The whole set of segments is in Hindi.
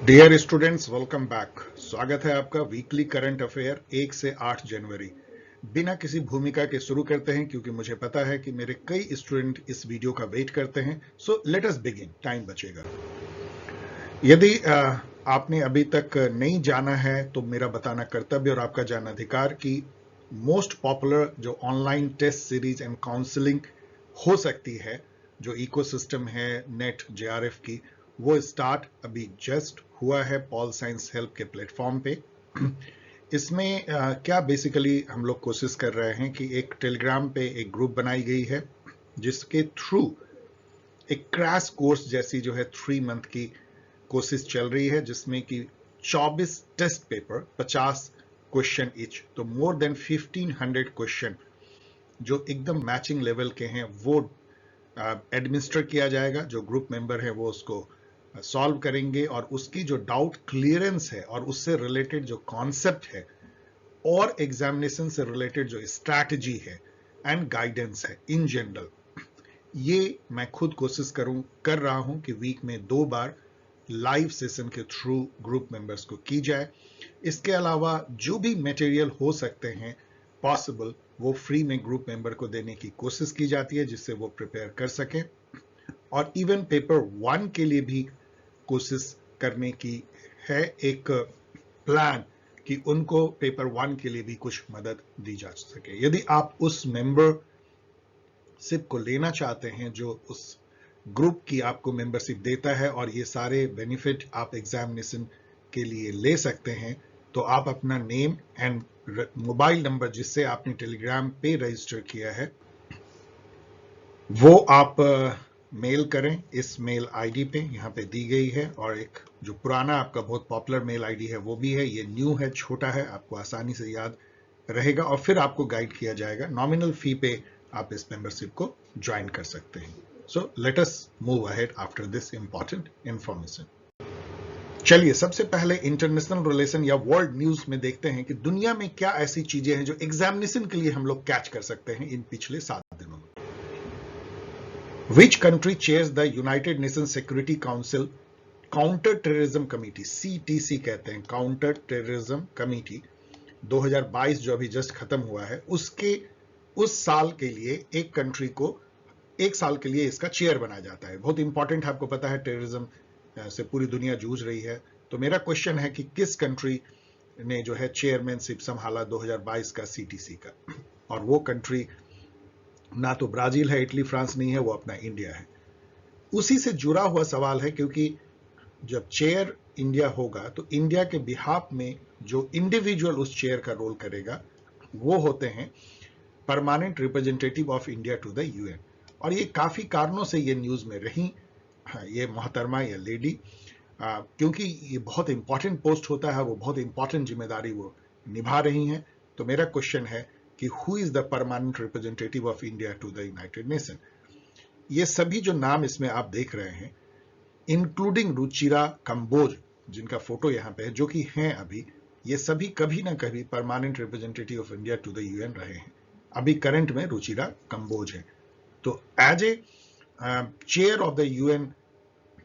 Dear students, welcome back. स्वागत है आपका वीकली करंट अफेयर 1 से 8 जनवरी। बिना किसी भूमिका के शुरू करते हैं क्योंकि मुझे पता है कि मेरे कई स्टूडेंट इस वीडियो का वेट करते हैं। So let us begin, time बचेगा। यदि आपने अभी तक नहीं जाना है तो मेरा बताना कर्तव्य और आपका जानना अधिकार कि मोस्ट पॉपुलर जो online test series and counselling हो सकती है, जो इकोसिस्टम है नेट जेआरएफ की, वो स्टार्ट अभी जस्ट हुआ है पॉल साइंस हेल्प के प्लेटफॉर्म पे। इसमें क्या बेसिकली हम लोग कोशिश कर रहे हैं कि एक टेलीग्राम पे एक ग्रुप बनाई गई है जिसके थ्रू एक क्रैश कोर्स जैसी जो है 3 मंथ की कोशिश चल रही है, जिसमें कि 24 टेस्ट पेपर, 50 क्वेश्चन इच, तो मोर देन 1500 क्वेश्चन जो एकदम मैचिंग लेवल के हैं वो एडमिनिस्टर किया जाएगा। जो ग्रुप मेंबर है वो उसको सॉल्व करेंगे और उसकी जो डाउट क्लियरेंस है और उससे रिलेटेड जो कॉन्सेप्ट है और एग्जामिनेशन से रिलेटेड जो स्ट्रैटेजी है एंड गाइडेंस है इन जनरल, ये मैं खुद कोशिश कर रहा हूं कि वीक में 2 बार लाइव सेशन के थ्रू ग्रुप मेंबर्स को की जाए। इसके अलावा जो भी मटेरियल हो सकते हैं पॉसिबल, वो फ्री में ग्रुप मेंबर को देने की कोशिश की जाती है जिससे वो प्रिपेयर कर सकें। और इवन पेपर 1 के लिए भी कोशिश करने की है एक प्लान कि उनको पेपर 1 के लिए भी कुछ मदद दी जा सके। यदि आप उस मेंबरशिप को लेना चाहते हैं जो उस ग्रुप की आपको मेंबरशिप देता है और ये सारे बेनिफिट आप एग्जामिनेशन के लिए ले सकते हैं, तो आप अपना नेम एंड मोबाइल नंबर जिससे आपने टेलीग्राम पे रजिस्टर किया है वो आप मेल करें इस मेल आईडी पे, यहाँ पे दी गई है। और एक जो पुराना आपका बहुत पॉपुलर मेल आईडी है वो भी है, ये न्यू है, छोटा है, आपको आसानी से याद रहेगा और फिर आपको गाइड किया जाएगा। नॉमिनल फी पे आप इस मेंबरशिप को ज्वाइन कर सकते हैं। So let us move ahead after this important information. चलिए सबसे पहले इंटरनेशनल रिलेशन या वर्ल्ड न्यूज में देखते हैं कि दुनिया में क्या ऐसी चीजें हैं जो एग्जामिनेशन के लिए हम लोग कैच कर सकते हैं इन पिछले 7 दिनों में। Which country chairs the United Nations Security Council counter terrorism committee, CTC कहते हैं, काउंटर टेररिज्म कमेटी 2022 जो अभी जस्ट खत्म हुआ है, उसके उस साल के लिए एक कंट्री को 1 साल के लिए इसका चेयर बनाया जाता है। बहुत इंपॉर्टेंट है, आपको पता है टेररिज्म से पूरी दुनिया जूझ रही है। तो मेरा क्वेश्चन है कि किस कंट्री ने जो है चेयरमैनशिप संभाला 2022 का CTC का, और वो कंट्री ना तो ब्राजील है, इटली, फ्रांस नहीं है, वो अपना इंडिया है। उसी से जुड़ा हुआ सवाल है क्योंकि जब चेयर इंडिया होगा तो इंडिया के बिहाफ में जो इंडिविजुअल उस चेयर का रोल करेगा वो होते हैं permanent representative of India to the UN। और ये काफी कारणों से ये न्यूज में रही, ये मोहतरमा या लेडी, क्योंकि ये बहुत इंपॉर्टेंट पोस्ट होता है, वो बहुत इंपॉर्टेंट जिम्मेदारी वो निभा रही हैं। तो मेरा क्वेश्चन है कि who is the permanent representative of India to the United Nation. ये सभी जो नाम इसमें आप देख रहे हैं, इंक्लूडिंग रुचिरा कंबोज, जिनका फोटो यहाँ पे है, जो कि हैं अभी, ये सभी कभी ना कभी permanent representative of India to the UN रहे हैं। अभी करंट में रुचिरा कंबोज है। तो as a chair of the UN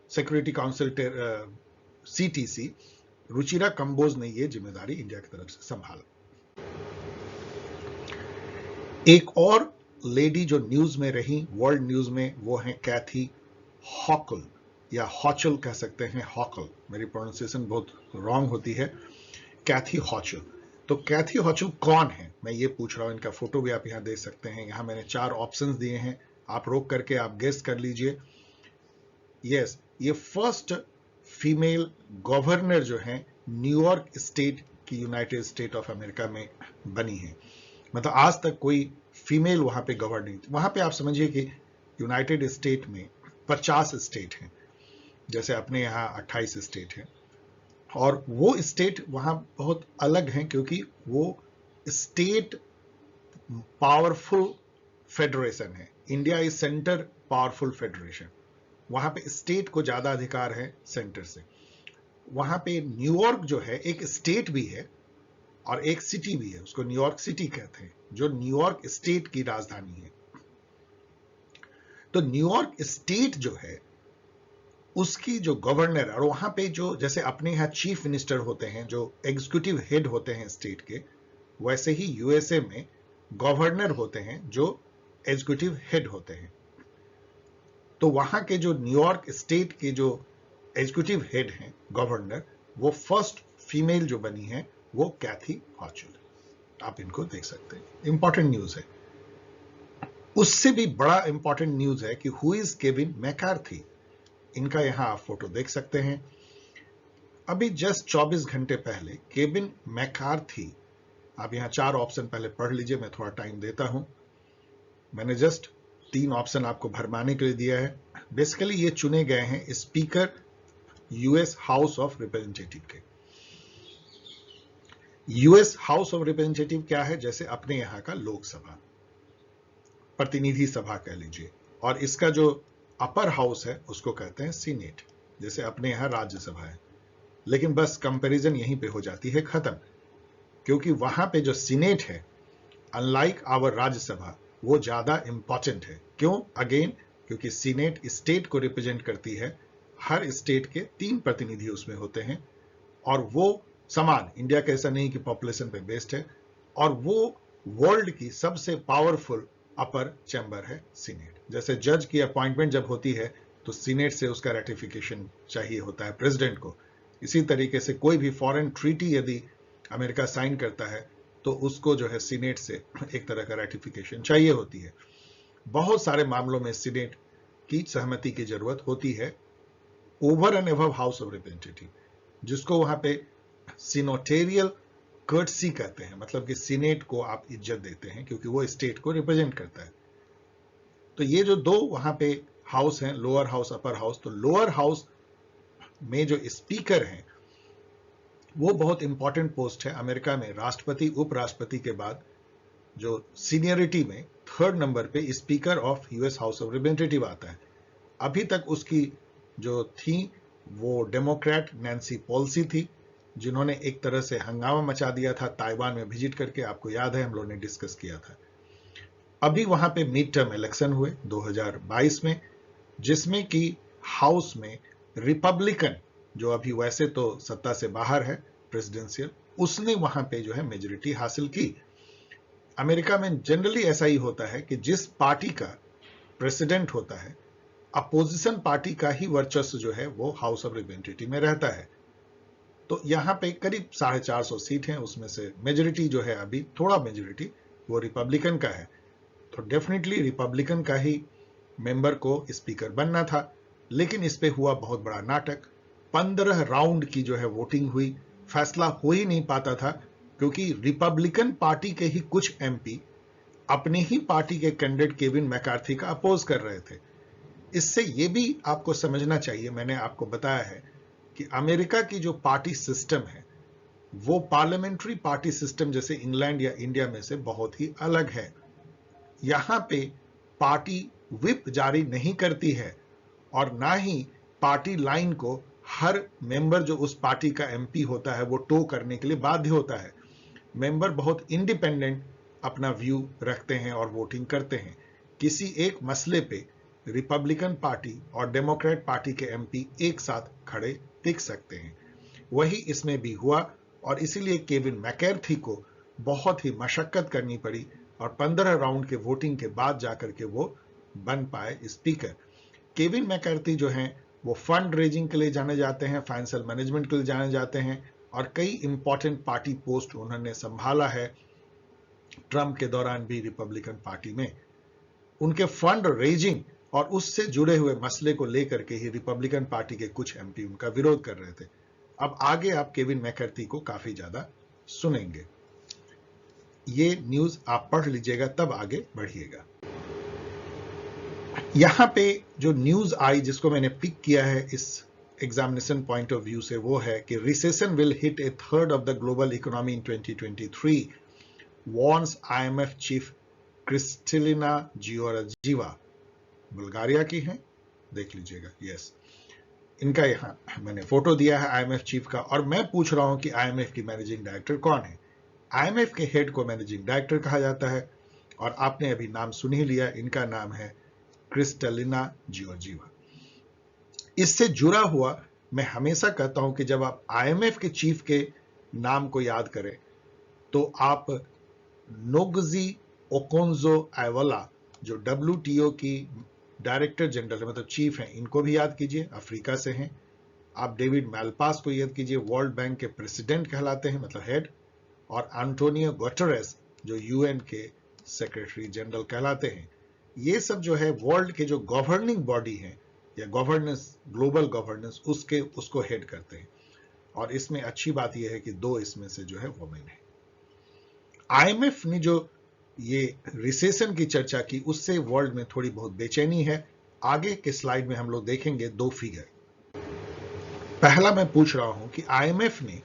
security council CTC, Ruchira Kamboj ने ये जिम्मेदारी इंडिया की तरफ से संभाला। एक और लेडी जो न्यूज में रही, वर्ल्ड न्यूज में, वो है कैथी हॉकल, या हॉचल कह सकते हैं, हॉकल, मेरी प्रोनाउंसिएशन बहुत रॉन्ग होती है, कैथी हॉचल। तो कैथी हॉचल कौन है, मैं ये पूछ रहा हूं। इनका फोटो भी आप यहां देख सकते हैं। यहां मैंने 4 ऑप्शंस दिए हैं, आप रोक करके आप गेस कर लीजिए। यस, ये फर्स्ट फीमेल गवर्नर जो है न्यूयॉर्क स्टेट की यूनाइटेड स्टेट ऑफ अमेरिका में बनी है। मतलब आज तक कोई फीमेल वहां पे गवर्नर नहीं थी। वहां पे आप समझिए कि यूनाइटेड स्टेट में 50 स्टेट हैं, जैसे अपने यहाँ 28 स्टेट हैं, और वो स्टेट वहां बहुत अलग हैं क्योंकि वो स्टेट पावरफुल फेडरेशन है। India is centre powerful federation, वहां पे स्टेट को ज्यादा अधिकार है सेंटर से। वहां पे न्यूयॉर्क जो है एक स्टेट भी है और एक सिटी भी है, उसको न्यूयॉर्क सिटी कहते हैं, जो न्यूयॉर्क स्टेट की राजधानी है। तो न्यूयॉर्क स्टेट जो है उसकी जो गवर्नर, और वहां पे जो जैसे अपने यहाँ चीफ मिनिस्टर होते हैं जो एग्जीक्यूटिव हेड होते हैं स्टेट के, वैसे ही यूएसए में गवर्नर होते हैं जो एग्जीक्यूटिव हेड होते हैं। तो वहां के जो न्यूयॉर्क स्टेट के जो एग्जीक्यूटिव हेड हैं गवर्नर, वो फर्स्ट फीमेल जो बनी है वो कैथी हॉचुल। आप इनको देख सकते हैं, इंपॉर्टेंट न्यूज है। उससे भी बड़ा इंपॉर्टेंट न्यूज है कि हु इज केविन मैकार्थी। इनका यहां आप फोटो देख सकते हैं। अभी जस्ट 24 घंटे पहले केविन मैकार्थी, आप यहां 4 ऑप्शन पहले पढ़ लीजिए, मैं थोड़ा टाइम देता हूं। मैंने जस्ट 3 ऑप्शन आपको भरमाने के लिए दिया है। बेसिकली ये चुने गए हैं speaker US house of representative के। यूएस हाउस ऑफ रिप्रेजेंटेटिव क्या है? जैसे अपने यहां का लोकसभा, प्रतिनिधि सभा कह लीजिए, और इसका जो अपर हाउस है उसको कहते हैं सीनेट, जैसे अपने यहां राज्यसभा है। लेकिन बस कंपैरिजन यहीं पे हो जाती है खत्म, क्योंकि वहां पे जो सीनेट है, अनलाइक आवर राज्यसभा, वो ज्यादा इंपॉर्टेंट है। क्यों? अगेन, क्योंकि सीनेट स्टेट को रिप्रेजेंट करती है। हर स्टेट के 3 प्रतिनिधि उसमें होते हैं, और वो समान, इंडिया का ऐसा नहीं कि पॉपुलेशन पे बेस्ड है, और वो वर्ल्ड की सबसे पावरफुल अपर चैम्बर है सीनेट। जैसे जज की अपॉइंटमेंट जब होती है तो सीनेट से उसका रेटिफिकेशन चाहिए होता है प्रेसिडेंट को। इसी तरीके से कोई भी फॉरेन ट्रीटी यदि अमेरिका साइन करता है तो उसको जो है सीनेट से एक तरह का रेटिफिकेशन चाहिए होती है। बहुत सारे मामलों में सीनेट की सहमति की जरूरत होती है over and above house of representative, जिसको वहां पे सीनोटेरियल कर्टसी कहते हैं। मतलब कि सीनेट को आप इज्जत देते हैं क्योंकि वो स्टेट को रिप्रेजेंट करता है। तो ये जो 2 वहां पे हाउस हैं, लोअर हाउस, अपर हाउस, तो लोअर हाउस में जो स्पीकर हैं वो बहुत इंपॉर्टेंट पोस्ट है अमेरिका में। राष्ट्रपति, उपराष्ट्रपति के बाद जो सीनियरिटी में 3rd नंबर पे speaker of US house of representative आता है। अभी तक उसकी जो थी वो डेमोक्रेट नैन्सी पेलोसी थी, जिन्होंने एक तरह से हंगामा मचा दिया था ताइवान में विजिट करके। आपको याद है, हम लोगों ने डिस्कस किया था। अभी वहां पे मिड टर्म इलेक्शन हुए 2022 में, जिसमें कि हाउस में रिपब्लिकन, जो अभी वैसे तो सत्ता से बाहर है, प्रेसिडेंशियल, उसने वहां पे जो है मेजॉरिटी हासिल की। अमेरिका में जनरली ऐसा ही होता है कि जिस पार्टी का प्रेसिडेंट होता है, अपोजिशन पार्टी का ही वर्चस्व जो है वो हाउस ऑफ रिप्रेजेंटेटिव में रहता है। तो यहां पे करीब 450 सीट हैं, उसमें से मेजॉरिटी जो है, अभी थोड़ा मेजॉरिटी वो रिपब्लिकन का है। तो डेफिनेटली रिपब्लिकन का ही मेंबर को स्पीकर बनना था। लेकिन इस पे हुआ बहुत बड़ा नाटक। 15 राउंड की जो है वोटिंग हुई, फैसला हो ही नहीं पाता था, क्योंकि रिपब्लिकन पार्टी के ही कुछ एमपी अपनी ही पार्टी के कैंडिडेट केविन मैकार्थी का अपोज कर रहे थे। इससे यह भी आपको समझना चाहिए, मैंने आपको बताया है कि अमेरिका की जो पार्टी सिस्टम है वो पार्लियामेंट्री पार्टी सिस्टम जैसे इंग्लैंड या इंडिया में से बहुत ही अलग है। यहां पे पार्टी व्हिप जारी नहीं करती है, और ना ही पार्टी लाइन को हर मेंबर जो उस पार्टी का एमपी होता है वो टो करने के लिए बाध्य होता है। मेंबर बहुत इंडिपेंडेंट अपना व्यू रखते हैं और वोटिंग करते हैं। किसी एक मसले पे रिपब्लिकन पार्टी और डेमोक्रेट पार्टी के एमपी एक साथ खड़े टिक सकते हैं। वही इसमें भी हुआ, और इसीलिए केविन मैकार्थी को बहुत ही मशक्कत करनी पड़ी, और 15 राउंड के वोटिंग के बाद जाकर के वो बन पाए स्पीकर। केविन मैकार्थी जो हैं वो फंड रेजिंग के लिए जाने जाते हैं, फाइनेंशियल मैनेजमेंट के लिए जाने जाते हैं, और कई इंपॉर्टेंट पार्टी पोस्ट उन्होंने संभाला है ट्रंप के दौरान भी रिपब्लिकन पार्टी में। उनके फंड रेजिंग और उससे जुड़े हुए मसले को लेकर के ही रिपब्लिकन पार्टी के कुछ एमपी उनका विरोध कर रहे थे। अब आगे आप केविन मैकार्थी को काफी ज्यादा सुनेंगे। ये न्यूज आप पढ़ लीजिएगा, तब आगे बढ़िएगा। यहां पे जो न्यूज आई जिसको मैंने पिक किया है इस एग्जामिनेशन पॉइंट ऑफ व्यू से, वो है कि recession will hit a third of the global economy in 2023, warns IMF chief Kristalina Georgieva. Bulgaria की हैं, देख लीजिएगा। यस, इनका यहां मैंने फोटो दिया है आईएमएफ चीफ का, और मैं पूछ रहा हूं कि आईएमएफ की मैनेजिंग डायरेक्टर कौन है। आईएमएफ के हेड को मैनेजिंग डायरेक्टर कहा जाता है, और आपने अभी नाम सुन ही लिया, इनका नाम है क्रिस्टलिना जियोर्जीवा। इससे जुड़ा हुआ मैं हमेशा कहता हूं कि जब आप IMF के चीफ के नाम को याद करें तो आप नोगजी ओकोंजो-इवेला जो WTO की डायरेक्टर जनरल है, मतलब चीफ हैं, इनको भी याद कीजिए, अफ्रीका से हैं। आप डेविड मैलपास को याद कीजिए, वर्ल्ड बैंक के प्रेसिडेंट कहलाते हैं, मतलब हेड। और एंटोनियो गुटेरेस जो UN के सेक्रेटरी जनरल कहलाते हैं। ये सब जो है वर्ल्ड के जो गवर्निंग बॉडी है या गवर्नेंस, ग्लोबल गवर्नेंस, उसको हेड करते हैं। और इसमें अच्छी बात यह है कि 2 इसमें से जो है वुमेन है। IMF ने जो ये रिसेशन की चर्चा की उससे वर्ल्ड में थोड़ी बहुत बेचैनी है। आगे के स्लाइड में हम लोग देखेंगे 2 फिगर। पहला मैं पूछ रहा हूं कि IMF ने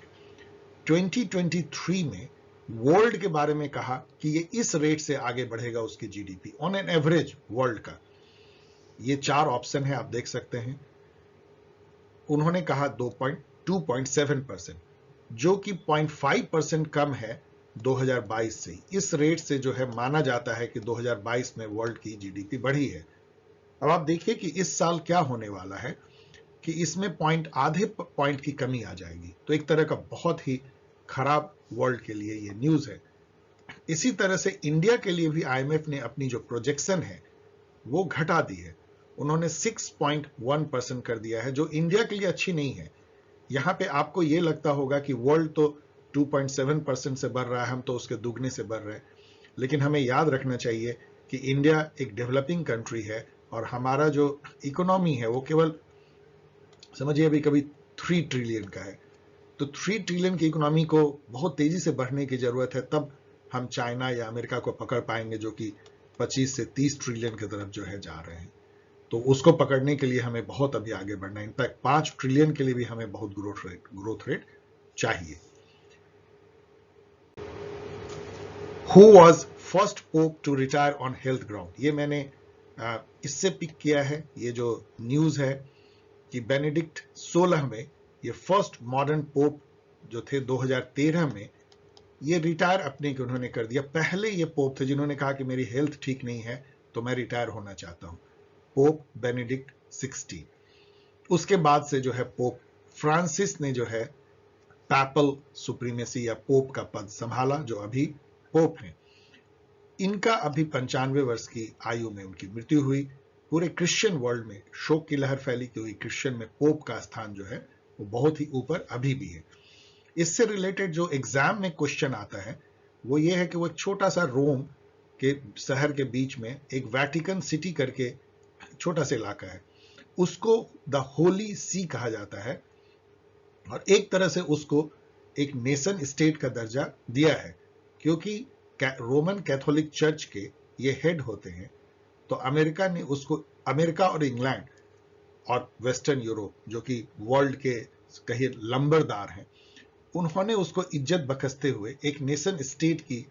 2023 में वर्ल्ड के बारे में कहा कि ये इस रेट से आगे बढ़ेगा उसकी GDP on an average world का। ये 4 ऑप्शन है, आप देख सकते हैं। उन्होंने कहा 2.7%, जो कि 0.5% कम है 2022 से। इस रेट से जो है माना जाता है कि 2022 में वर्ल्ड की GDP बढ़ी है। अब आप देखिए कि इस साल क्या होने वाला है कि इसमें आधे पॉइंट की कमी आ जाएगी। तो एक तरह का बहुत ही खराब वर्ल्ड के लिए ये न्यूज है। इसी तरह से इंडिया के लिए भी IMF ने अपनी जो प्रोजेक्शन है वो घटा दी है। उन्होंने 6.1% कर दिया है, जो इंडिया के लिए अच्छी नहीं है। यहां पे आपको ये लगता होगा कि वर्ल्ड तो 2.7% से बढ़ रहा है, हम तो उसके दुगने से बढ़ रहे हैं। लेकिन हमें याद रखना चाहिए कि इंडिया एक डेवलपिंग कंट्री है और हमारा जो इकोनॉमी है वो केवल समझिए अभी कभी 3 ट्रिलियन का है। तो 3 ट्रिलियन की इकोनॉमी को बहुत तेजी से बढ़ने की जरूरत है, तब हम चाइना या अमेरिका को पकड़ पाएंगे जो कि 25 से 30 ट्रिलियन की तरफ जो है जा रहे हैं। तो उसको पकड़ने के लिए हमें बहुत अभी आगे बढ़ना है। इनफैक्ट 5 ट्रिलियन के लिए भी हमें बहुत ग्रोथ रेट चाहिए। Who was first pope to retire on health ground? ये मैंने इससे पिक किया है। ये जो न्यूज है कि बेनेडिक्ट 16 में ये फर्स्ट मॉडर्न पोप जो थे 2013 में ये रिटायर अपने के उन्होंने कर दिया। पहले ये पोप थे जिन्होंने कहा कि मेरी हेल्थ ठीक नहीं है तो मैं रिटायर होना चाहता हूं, पोप बेनेडिक्ट 16। उसके बाद से जो है पोप फ्रांसिस ने जो है पैपल सुप्रीमेसी या पोप का पद संभाला, जो अभी पोप हैं। इनका अभी 95 वर्ष की आयु में उनकी मृत्यु हुई। पूरे क्रिश्चियन वर्ल्ड में शोक की लहर फैली क्योंकि क्रिश्चियन में पोप का स्थान जो है वो बहुत ही ऊपर अभी भी है। इससे रिलेटेड जो एग्जाम में क्वेश्चन आता है वो ये है कि वो छोटा सा रोम के शहर के बीच में एक वैटिकन सिटी करके छोटा सा इलाका है, उसको द होली सी कहा जाता है और एक तरह से उसको एक नेशन स्टेट का दर्जा दिया है क्योंकि रोमन कैथोलिक चर्च के ये हेड होते हैं। तो अमेरिका ने उसको, अमेरिका और इंग्लैंड और वेस्टर्न यूरोप जो कि वर्ल्ड के कहिए लंबरदार हैं, उन्होंने उसको इज्जत बख्शते हुए एक नेशन स्टेट की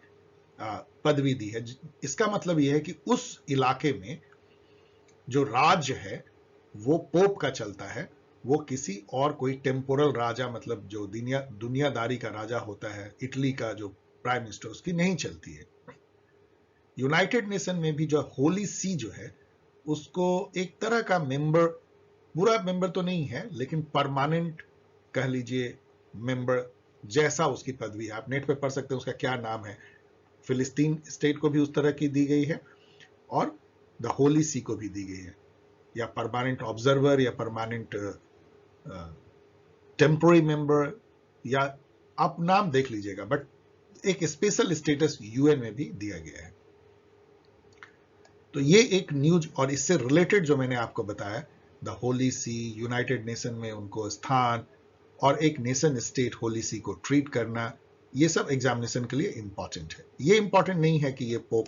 पदवी दी है। इसका मतलब यह है कि उस इलाके में जो राज्य है वो पोप का चलता है, वो किसी और कोई टेम्पोरल राजा, मतलब जो दुनियादारी का राजा होता है, इटली का जो प्राइम मिनिस्टर, उसकी नहीं चलती है। यूनाइटेड नेशन में भी जो होली सी जो है उसको एक तरह का मेंबर, पूरा मेंबर तो नहीं है लेकिन परमानेंट कह लीजिए मेंबर जैसा उसकी पदवी है। आप नेट पे पढ़ सकते हैं उसका क्या नाम है। फिलिस्तीन स्टेट को भी उस तरह की दी गई है और द होली सी को भी दी गई है, या परमानेंट ऑब्जर्वर या परमानेंट टेम्पोररी मेंबर, या आप नाम देख लीजिएगा, बट एक स्पेशल स्टेटस UN में भी दिया गया है। तो ये एक न्यूज और इससे रिलेटेड जो मैंने आपको बताया, the Holy See, United Nation में उनको स्थान और एक नेशन स्टेट होली सी को ट्रीट करना, ये सब एग्जामिनेशन के लिए इंपॉर्टेंट है। ये इंपॉर्टेंट नहीं है कि ये पोप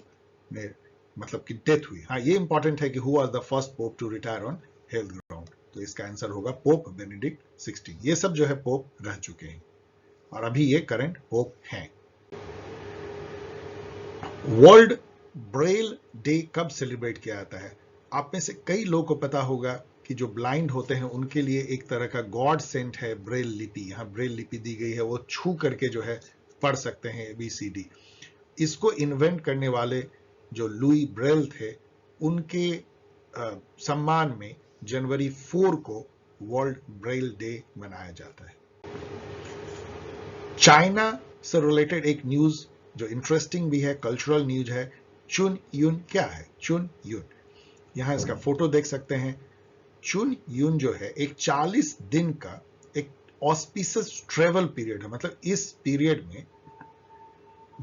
ने मतलब कि डेथ हुई। हाँ, ये इंपॉर्टेंट है कि who was the first pope to retire on health ground. तो इसका आंसर होगा पोप बेनेडिक्ट 16। ये सब जो है पोप रह चुके हैं और अभी ये करंट पोप हैं। वर्ल्ड ब्रेल डे कब सेलिब्रेट किया जाता है? आप में से कई लोगों को पता होगा कि जो ब्लाइंड होते हैं उनके लिए एक तरह का गॉड सेंट है ब्रेल लिपि। यहाँ ब्रेल लिपि दी गई है, वो छू करके जो है पढ़ सकते हैं ABCD। इसको इन्वेंट करने वाले जो लुई ब्रेल थे, उनके सम्मान में जनवरी 4 को वर्ल्ड ब्रेल डे मनाया जाता है। चाइना से रिलेटेड एक न्यूज जो इंटरेस्टिंग भी है, कल्चरल न्यूज है। चुन यून क्या है? चुन यून, यहां इसका फोटो देख सकते हैं। चुन यून जो है एक 40 दिन का एक ऑस्पिशियस ट्रेवल पीरियड है। मतलब इस पीरियड में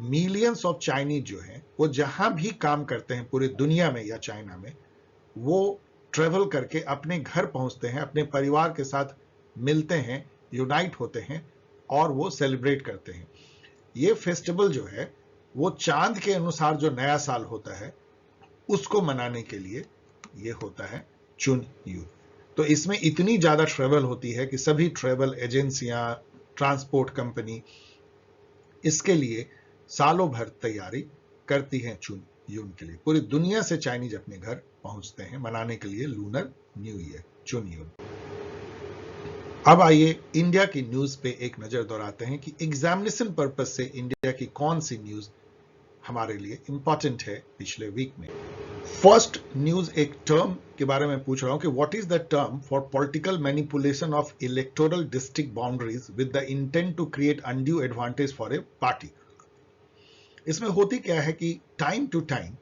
मिलियंस ऑफ चाइनीज जो है वो जहां भी काम करते हैं पूरी दुनिया में या चाइना में, वो ट्रेवल करके अपने घर पहुंचते हैं, अपने परिवार के साथ मिलते हैं, यूनाइट होते हैं और वो सेलिब्रेट करते हैं। ये फेस्टिवल जो है वो चांद के अनुसार जो नया साल होता है उसको मनाने के लिए ये होता है चुन यून। तो इसमें इतनी ज्यादा ट्रेवल होती है कि सभी ट्रेवल एजेंसियां, ट्रांसपोर्ट कंपनी इसके लिए सालों भर तैयारी करती हैं चुन यून के लिए। पूरी दुनिया से चाइनीज अपने घर पहुंचते हैं मनाने के लिए लूनर न्यू ईयर, चुन यून। अब आइए इंडिया की न्यूज पे एक नजर दौड़ाते हैं कि एग्जामिनेशन पर्पज से इंडिया की कौन सी न्यूज हमारे लिए इंपॉर्टेंट है पिछले वीक में। फर्स्ट न्यूज एक टर्म के बारे में पूछ रहा हूं कि what is the term for political manipulation of electoral district boundaries with the intent to create undue advantage for a party. इसमें होती क्या है कि टाइम टू टाइम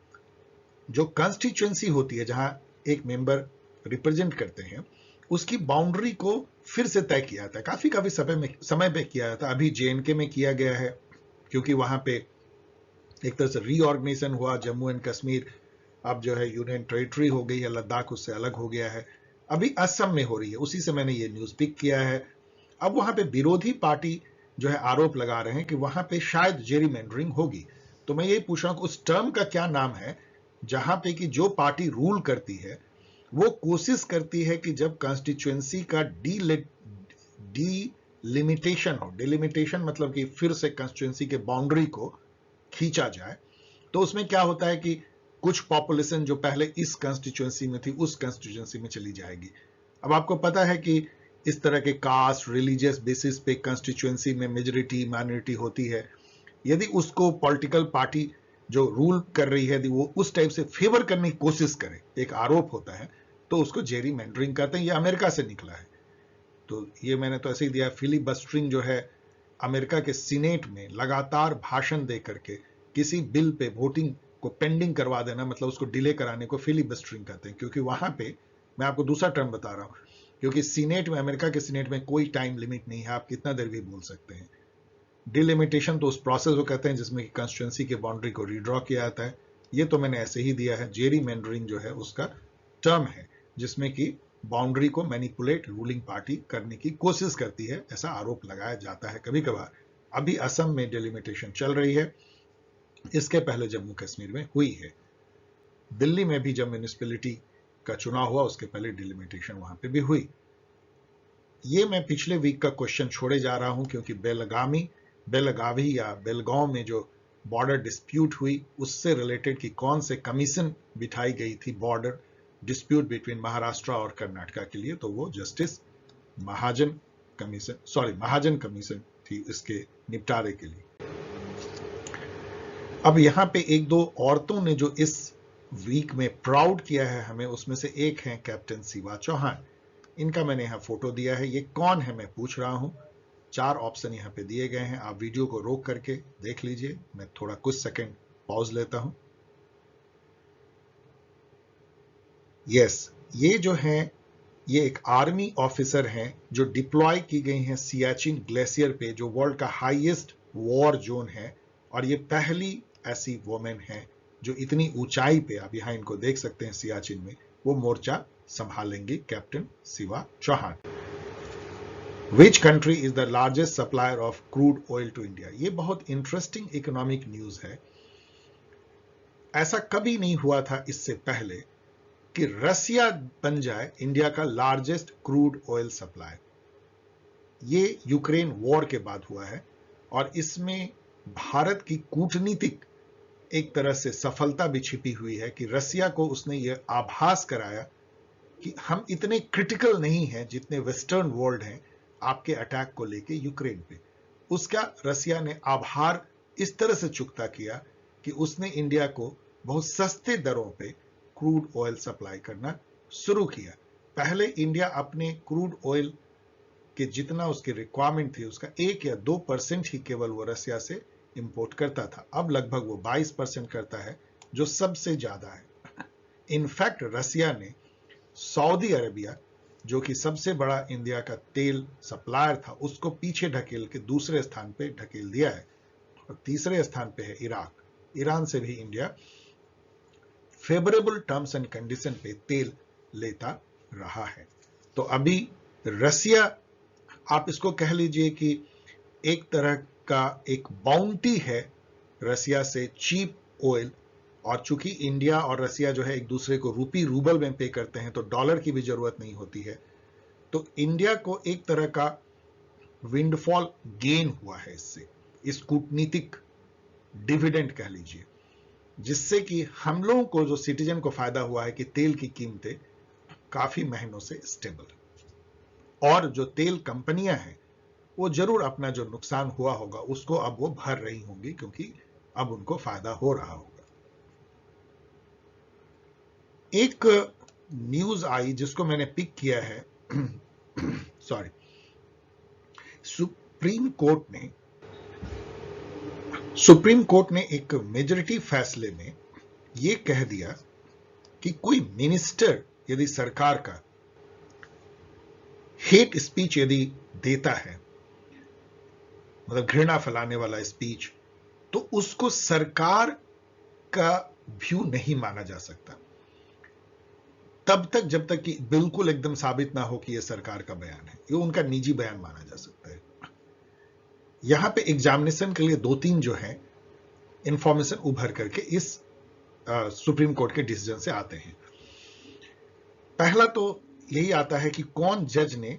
जो कंस्टिट्यूएंसी होती है जहां एक मेंबर रिप्रेजेंट करते हैं उसकी बाउंड्री को फिर से तय किया जाता है। काफी समय पे किया जाता है। अभी जेएनके में किया गया है क्योंकि वहां पे एक तरह से रीऑर्गेनाइजेशन हुआ। जम्मू एंड कश्मीर अब जो है यूनियन टेरिटरी हो गई है, लद्दाख उससे अलग हो गया है। अभी असम में हो रही है, उसी से मैंने ये न्यूज पिक किया है। अब वहां पे विरोधी पार्टी जो है आरोप लगा रहे हैं कि वहां पे शायद जेरीमेंडरिंग होगी। तो मैं यही पूछ रहा हूं कि उस टर्म का क्या नाम है जहां पे कि जो पार्टी रूल करती है वो कोशिश करती है कि जब कॉन्स्टिट्यूएंसी का डिलिमिटेशन हो, डिलिमिटेशन मतलब कि फिर से कॉन्स्टिट्यूएंसी के बाउंड्री को खींचा जाए, तो उसमें क्या होता है कि कुछ पॉपुलेशन जो पहले इस कॉन्स्टिट्यूएंसी में थी उस कॉन्स्टिट्यूएंसी में चली जाएगी। अब आपको पता है कि इस तरह के कास्ट, रिलीजियस बेसिस पे कॉन्स्टिट्यूएंसी में मेजॉरिटी माइनॉरिटी होती है। यदि उसको पॉलिटिकल पार्टी जो रूल कर रही है यदि वो उस टाइप से फेवर करने की कोशिश करे, एक आरोप होता है, तो उसको जेरीमेंडरिंग कहते हैं। ये अमेरिका से निकला है। तो ये मैंने तो ऐसे ही दिया। फिलिबस्टरिंग जो है अमेरिका के सीनेट में लगातार भाषण दे करके किसी बिल पे वोटिंग को पेंडिंग करवा देना, मतलब उसको डिले कराने को फिलिबस्टरिंग कहते हैं। क्योंकि वहां पे मैं आपको दूसरा टर्म बता रहा हूं, क्योंकि सीनेट में, अमेरिका के सीनेट में कोई टाइम लिमिट नहीं है, आप कितना देर भी बोल सकते हैं। डिलिमिटेशन तो उस प्रोसेस को कहते हैं जिसमें कि कॉन्स्टिट्यूएंसी के बाउंड्री को रीड्रॉ किया जाता है। ये तो मैंने ऐसे ही दिया है। जेरीमेंडरिंग जो है उसका टर्म है जिसमें कि बाउंड्री को मैनिपुलेट रूलिंग पार्टी करने की कोशिश करती है, ऐसा आरोप लगाया जाता है कभी कभार। अभी असम में डिलिमिटेशन चल रही है, इसके पहले जम्मू कश्मीर में हुई है। दिल्ली में भी जब म्यूनिसिपैलिटी का चुनाव हुआ उसके पहले डिलिमिटेशन वहां पे भी हुई। ये मैं पिछले वीक का क्वेश्चन छोड़े जा रहा हूं क्योंकि बेलगावी या बेलगांव में जो बॉर्डर डिस्प्यूट हुई उससे रिलेटेड कि कौन से कमीशन बिठाई गई थी बॉर्डर डिस्प्यूट बिटवीन महाराष्ट्र और कर्नाटका के लिए, तो वो जस्टिस महाजन कमीशन थी इसके निपटारे के लिए। अब यहां पे एक दो औरतों ने जो इस वीक में प्राउड किया है हमें, उसमें से एक है कैप्टन शिवा चौहान। इनका मैंने यहां फोटो दिया है। ये कौन है मैं पूछ रहा हूं। 4 ऑप्शन यहां पे दिए गए हैं, आप वीडियो को रोक करके देख लीजिए। मैं थोड़ा कुछ सेकंड पॉज लेता हूं। यस, ये जो है ये एक आर्मी ऑफिसर हैं जो डिप्लॉय की गई हैं सियाचिन ग्लेशियर पे, जो वर्ल्ड का हाईएस्ट वॉर जोन है। और ये पहली ऐसी वुमेन है जो इतनी ऊंचाई पे, आप यहां इनको देख सकते हैं सियाचिन में, वो मोर्चा संभालेंगी, captain Shiva Chauhan. Which country is the largest supplier of crude oil to India? ये बहुत इंटरेस्टिंग इकोनॉमिक न्यूज है। ऐसा कभी नहीं हुआ था इससे पहले कि रसिया बन जाए इंडिया का लार्जेस्ट क्रूड ऑयल सप्लायर। ये यूक्रेन वॉर के बाद हुआ है और इसमें भारत की कूटनीतिक एक तरह से सफलता भी छिपी हुई है कि रसिया को उसने यह आभास कराया कि हम इतने क्रिटिकल नहीं हैं जितने वेस्टर्न वर्ल्ड हैं आपके अटैक को लेके यूक्रेन पे। उसका रसिया ने आभार इस तरह से चुकता किया कि उसने इंडिया को बहुत सस्ते दरों पे क्रूड ऑयल सप्लाई करना शुरू किया। पहले इंडिया अपने क्रूड ऑयल के जितना उसकी रिक्वायरमेंट थी उसका 1 या 2% ही केवल वो रसिया से इंपोर्ट करता था। अब लगभग वो 22% करता है, जो सबसे ज्यादा है। इनफैक्ट रसिया ने सऊदी अरेबिया, जो कि सबसे बड़ा इंडिया का तेल सप्लायर था, उसको पीछे ढकेल के दूसरे स्थान पे ढकेल दिया है। और तीसरे स्थान पे है इराक। ईरान से भी India favourable terms and condition पे तेल लेता रहा है। तो अभी रसिया, आप इसको कह लीजिए कि एक तरह का एक बाउंटी है रसिया से चीप ऑयल। और चूंकि इंडिया और रसिया जो है एक दूसरे को रूपी रूबल में पे करते हैं, तो डॉलर की भी जरूरत नहीं होती है। तो इंडिया को एक तरह का विंडफॉल गेन हुआ है इससे, इस कूटनीतिक डिविडेंड कह लीजिए, जिससे कि हम लोगों को, जो सिटीजन को फायदा हुआ है कि तेल की कीमतें काफी महीनों से स्टेबल है। और जो तेल कंपनियां हैं वो जरूर अपना जो नुकसान हुआ होगा उसको अब वो भर रही होंगी, क्योंकि अब उनको फायदा हो रहा होगा। एक न्यूज आई जिसको मैंने पिक किया है सॉरी, सुप्रीम कोर्ट ने एक मेजॉरिटी फैसले में ये कह दिया कि कोई मिनिस्टर यदि सरकार का हेट स्पीच यदि देता है, मतलब घृणा फैलाने वाला स्पीच, तो उसको सरकार का व्यू नहीं माना जा सकता तब तक जब तक कि बिल्कुल एकदम साबित ना हो कि यह सरकार का बयान है, ये उनका निजी बयान माना जा सकता है। यहां पे एग्जामिनेशन के लिए 2-3 जो है इंफॉर्मेशन उभर करके इस सुप्रीम कोर्ट के डिसीजन से आते हैं। पहला तो यही आता है कि कौन जज ने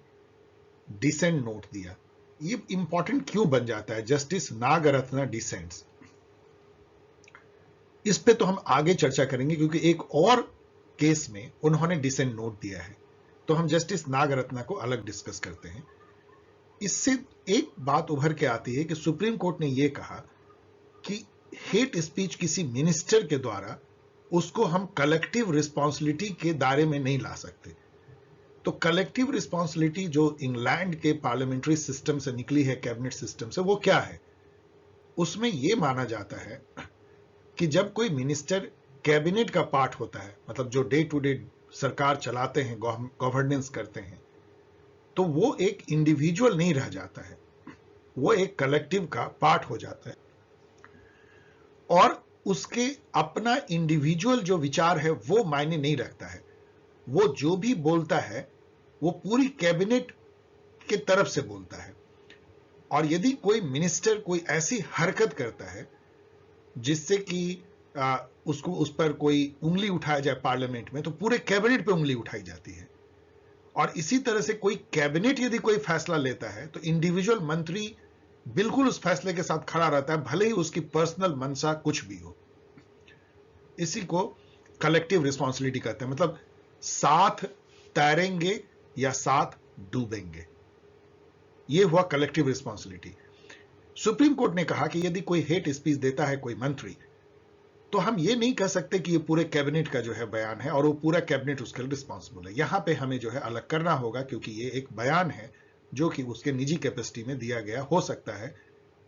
डिसेंट नोट दिया। ये इंपॉर्टेंट क्यों बन जाता है, जस्टिस नागरत्ना डिसेंट्स। इस पे तो हम आगे चर्चा करेंगे, क्योंकि एक और केस में उन्होंने डिसेंट नोट दिया है, तो हम जस्टिस नागरत्ना को अलग डिस्कस करते हैं। इससे एक बात उभर के आती है कि सुप्रीम कोर्ट ने यह कहा कि हेट स्पीच किसी मिनिस्टर के द्वारा, उसको हम कलेक्टिव रिस्पॉन्सिबिलिटी के दायरे में नहीं ला सकते। तो कलेक्टिव रिस्पॉन्सिबिलिटी जो इंग्लैंड के पार्लियामेंट्री सिस्टम से निकली है, कैबिनेट सिस्टम से, वो क्या है? उसमें यह माना जाता है कि जब कोई मिनिस्टर कैबिनेट का पार्ट होता है, मतलब जो डे टू डे सरकार चलाते हैं, गवर्नेंस करते हैं, तो वो एक इंडिविजुअल नहीं रह जाता है, वो एक कलेक्टिव का पार्ट हो जाता है। और उसके अपना इंडिविजुअल जो विचार है वो मायने नहीं रखता है। वो जो भी बोलता है वो पूरी कैबिनेट के तरफ से बोलता है। और यदि कोई मिनिस्टर कोई ऐसी हरकत करता है जिससे कि उसको उस पर कोई उंगली उठाया जाए पार्लियामेंट में, तो पूरे कैबिनेट पे उंगली उठाई जाती है। और इसी तरह से कोई कैबिनेट यदि कोई फैसला लेता है तो इंडिविजुअल मंत्री बिल्कुल उस फैसले के साथ खड़ा रहता है, भले ही उसकी पर्सनल मंशा कुछ भी हो। इसी को कलेक्टिव रिस्पॉन्सिबिलिटी कहते हैं, मतलब साथ तैरेंगे या साथ डूबेंगे, यह हुआ कलेक्टिव रिस्पॉन्सिबिलिटी। सुप्रीम कोर्ट ने कहा कि यदि कोई हेट स्पीच देता है कोई मंत्री, तो हम ये नहीं कह सकते कि ये पूरे कैबिनेट का जो है बयान है और वो पूरा कैबिनेट उसके लिए रिस्पॉन्सिबल है। यहां पे हमें जो है अलग करना होगा, क्योंकि ये एक बयान है जो कि उसके निजी कैपेसिटी में दिया गया हो सकता है।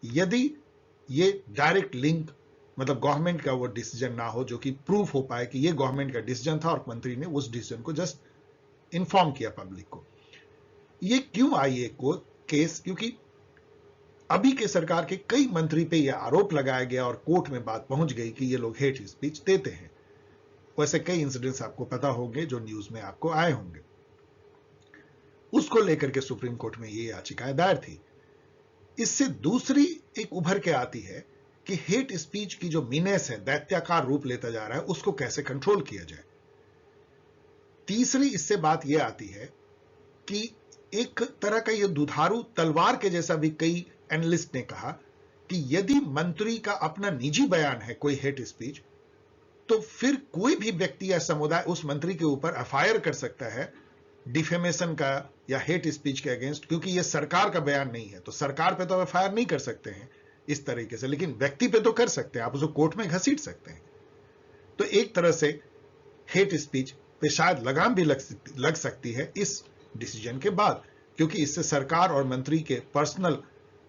यदि ये डायरेक्ट लिंक, मतलब गवर्नमेंट का वो डिसीजन ना हो जो कि प्रूफ हो पाए कि ये गवर्नमेंट का डिसीजन था और मंत्री ने उस डिसीजन को जस्ट इंफॉर्म किया पब्लिक को। ये क्यों आई एक केस? क्योंकि अभी के सरकार के कई मंत्री पे यह आरोप लगाया गया और कोर्ट में बात पहुंच गई कि ये लोग हेट स्पीच देते हैं। वैसे कई इंसिडेंट्स आपको पता होंगे जो न्यूज में आपको आए होंगे। उसको लेकर के सुप्रीम कोर्ट में ये याचिकाएं दायर थी। इससे दूसरी एक उभर के आती है कि हेट स्पीच की जो मीनेस है, दैत्याकार रूप लेता जा रहा है, उसको कैसे कंट्रोल किया जाए। तीसरी इससे बात यह आती है कि एक तरह का यह दुधारू तलवार के जैसा भी कई एनालिस्ट ने कहा कि यदि मंत्री का अपना निजी बयान है कोई हेट स्पीच, तो फिर कोई भी व्यक्ति या समुदाय उस मंत्री के ऊपर एफआईआर कर सकता है डिफेमेशन का या हेट स्पीच के अगेंस्ट, क्योंकि यह सरकार का बयान नहीं है। तो सरकार पे तो एफआईआर नहीं कर सकते हैं इस तरीके से, लेकिन व्यक्ति पे तो कर सकते हैं, आप उसको कोर्ट में घसीट सकते हैं। तो एक तरह से हेट स्पीच पे शायद लगाम भी लग सकती है इस डिसीजन के बाद, क्योंकि इससे सरकार और मंत्री के पर्सनल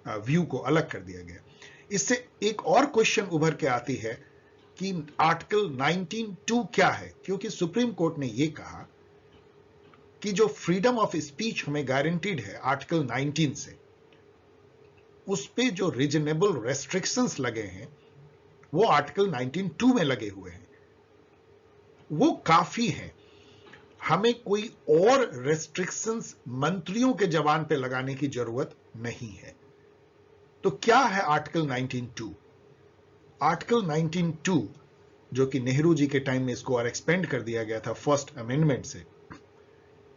व्यू को अलग कर दिया गया। इससे एक और क्वेश्चन उभर के आती है कि आर्टिकल 19(2) क्या है, क्योंकि सुप्रीम कोर्ट ने यह कहा कि जो फ्रीडम ऑफ स्पीच हमें गारंटीड है आर्टिकल 19 से, उस पे जो रीजनेबल रेस्ट्रिक्शंस लगे हैं वो आर्टिकल 19(2) में लगे हुए हैं, वो काफी हैं। हमें कोई और रेस्ट्रिक्शंस मंत्रियों के जबान पे लगाने की जरूरत नहीं है। तो क्या है आर्टिकल 19(2)? आर्टिकल 19(2), जो कि नेहरू जी के टाइम में इसको और एक्सपेंड कर दिया गया था फर्स्ट अमेंडमेंट से,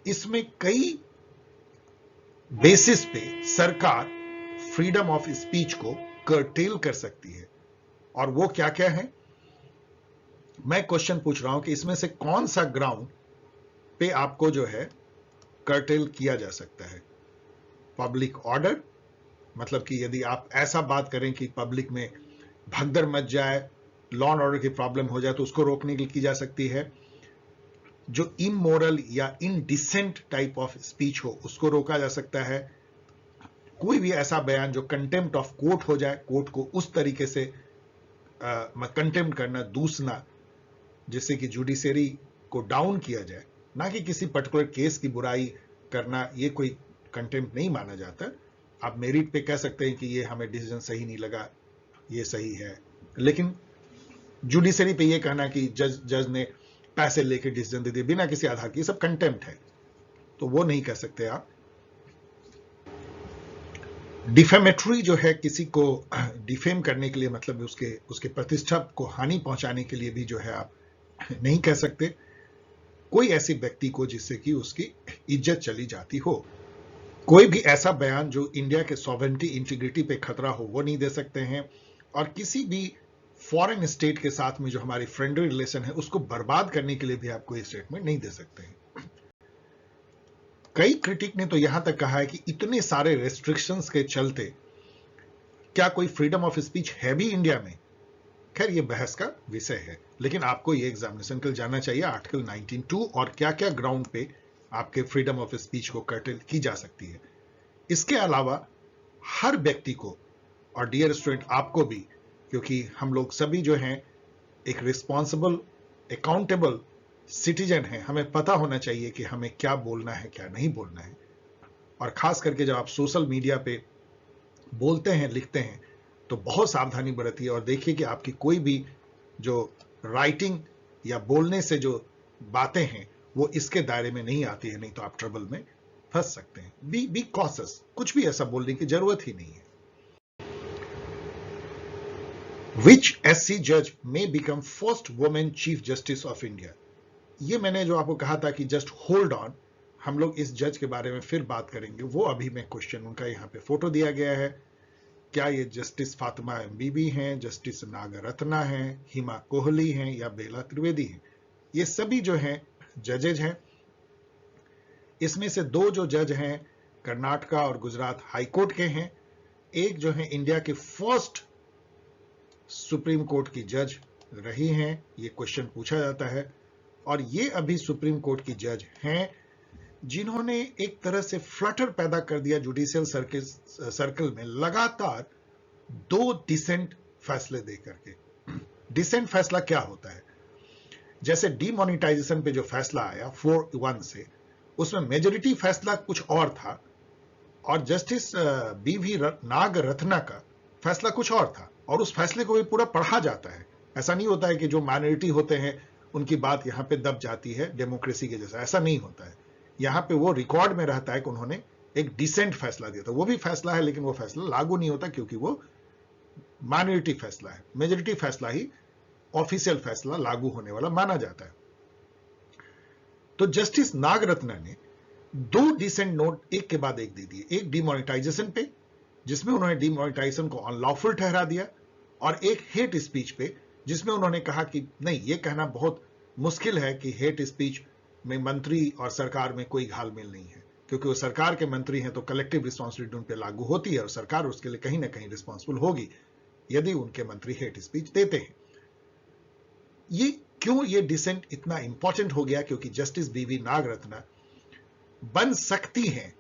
इसमें कई बेसिस पे सरकार फ्रीडम ऑफ स्पीच को कर्टेल कर सकती है। और वो क्या क्या है, मैं क्वेश्चन पूछ रहा हूं कि इसमें से कौन सा ग्राउंड पे आपको जो है कर्टेल किया जा सकता है? पब्लिक ऑर्डर, मतलब कि यदि आप ऐसा बात करें कि पब्लिक में भगदड़ मच जाए, लॉ एंड ऑर्डर की प्रॉब्लम हो जाए, तो उसको रोकने के लिए की जा सकती है। जो इमोरल या इनडिसेंट टाइप ऑफ स्पीच हो उसको रोका जा सकता है। कोई भी ऐसा बयान जो कंटेम्प्ट ऑफ कोर्ट हो जाए, कोर्ट को उस तरीके से कंटेम्प्ट करना, दूसना, जिससे कि जुडिशरी को डाउन किया जाए, ना कि किसी पर्टिकुलर केस की बुराई करना, ये कोई कंटेम्प्ट नहीं माना जाता। आप मेरिट पे कह सकते हैं कि ये हमें डिसीजन सही नहीं लगा, ये सही है, लेकिन जुडिशरी पे ये कहना कि जज ने पैसे लेके डिसीजन दे दिए बिना किसी आधार के, सब कंटेम्प्ट है, तो वो नहीं कह सकते आप। डिफेमेटरी जो है, किसी को डिफेम करने के लिए, मतलब उसके प्रतिष्ठा को हानि पहुंचाने के लिए भी जो है आप नहीं कह सकते। कोई ऐसे व्यक्ति को जिससे कि उसकी इज्जत चली जाती हो। कोई भी ऐसा बयान जो इंडिया के सॉवरेनिटी, इंटीग्रिटी पे खतरा हो, वो नहीं दे सकते हैं। और किसी भी फॉरेन स्टेट के साथ में जो हमारी फ्रेंडली रिलेशन है उसको बर्बाद करने के लिए भी आप कोई स्टेटमेंट नहीं दे सकते हैं। कई क्रिटिक ने तो यहां तक कहा है कि इतने सारे रेस्ट्रिक्शंस के चलते क्या कोई फ्रीडम ऑफ स्पीच है भी इंडिया में? खैर, ये बहस का विषय है, लेकिन आपको ये एग्जामिनेशन के लिए जानना चाहिए आर्टिकल 19(2) और क्या क्या ग्राउंड पे आपके फ्रीडम ऑफ स्पीच को कर्टेल की जा सकती है। इसके अलावा हर व्यक्ति को, और डियर स्टूडेंट आपको भी, क्योंकि हम लोग सभी जो हैं एक रिस्पॉन्सिबल, अकाउंटेबल सिटीजन है, हमें पता होना चाहिए कि हमें क्या बोलना है, क्या नहीं बोलना है। और खास करके जब आप सोशल मीडिया पे बोलते हैं, लिखते हैं, तो बहुत सावधानी बरतिए और देखिए कि आपकी कोई भी जो राइटिंग या बोलने से जो बातें हैं वो इसके दायरे में नहीं आती है, नहीं तो आप ट्रबल में फंस सकते हैं। बी कॉशियस, कुछ भी ऐसा बोलने की जरूरत ही नहीं है। Which SC judge may become first woman Chief Justice of India? ये मैंने जो आपको कहा था कि जस्ट होल्ड ऑन, हम लोग इस जज के बारे में फिर बात करेंगे। वो अभी मैं क्वेश्चन, उनका यहाँ पे फोटो दिया गया है। क्या ये जस्टिस फातिमा MBB हैं, जस्टिस नागरत्ना हैं, हिमा कोहली हैं या बेला त्रिवेदी हैं? ये सभी जो हैं जजेज हैं। इसमें से दो जो जज हैं कर्नाटका और गुजरात हाईकोर्ट के हैं। एक जो है इंडिया के फर्स्ट सुप्रीम कोर्ट की जज रही हैं, ये क्वेश्चन पूछा जाता है। और ये अभी सुप्रीम कोर्ट की जज हैं जिन्होंने एक तरह से फ्लटर पैदा कर दिया जुडिशियल सर्कल में, लगातार 2 डिसेंट फैसले दे करके। डिसेंट फैसला क्या होता है? जैसे डीमोनेटाइजेशन पे जो फैसला आया 4-1 से, उसमें मेजोरिटी फैसला कुछ और था और जस्टिस BV नागरत्ना का फैसला कुछ और था, और उस फैसले को भी पूरा पढ़ा जाता है। ऐसा नहीं होता है कि जो माइनॉरिटी होते हैं उनकी बात यहां पे दब जाती है डेमोक्रेसी के जैसा, ऐसा नहीं होता है। यहां पे वो रिकॉर्ड में रहता है कि उन्होंने एक डिसेंट फैसला दिया था। वो भी फैसला है, लेकिन वो फैसला लागू नहीं होता क्योंकि वो माइनॉरिटी फैसला है। मेजोरिटी फैसला ही ऑफिशियल फैसला लागू होने वाला माना जाता है। तो जस्टिस नागरत्ना ने 2 डिसेंट नोट एक के बाद एक दे दिए। एक डीमोनेटाइजेशन पे, जिसमें उन्होंने डीमोनेटाइजेशन को अनलॉफुल ठहरा दिया, और एक हेट स्पीच पे, जिसमें उन्होंने कहा कि नहीं, ये कहना बहुत मुश्किल है कि हेट स्पीच में मंत्री और सरकार में कोई घालमेल नहीं है, क्योंकि वो सरकार के मंत्री हैं तो कलेक्टिव रिस्पॉन्सिबिलिटी उन पे लागू होती है और सरकार उसके लिए कहीं ना कहीं रिस्पॉन्सिबल होगी यदि उनके मंत्री हेट स्पीच देते हैं। ये क्यों ये डिसेंट इतना इंपॉर्टेंट हो गया? क्योंकि जस्टिस बीवी नागरत्ना बन सकती हैं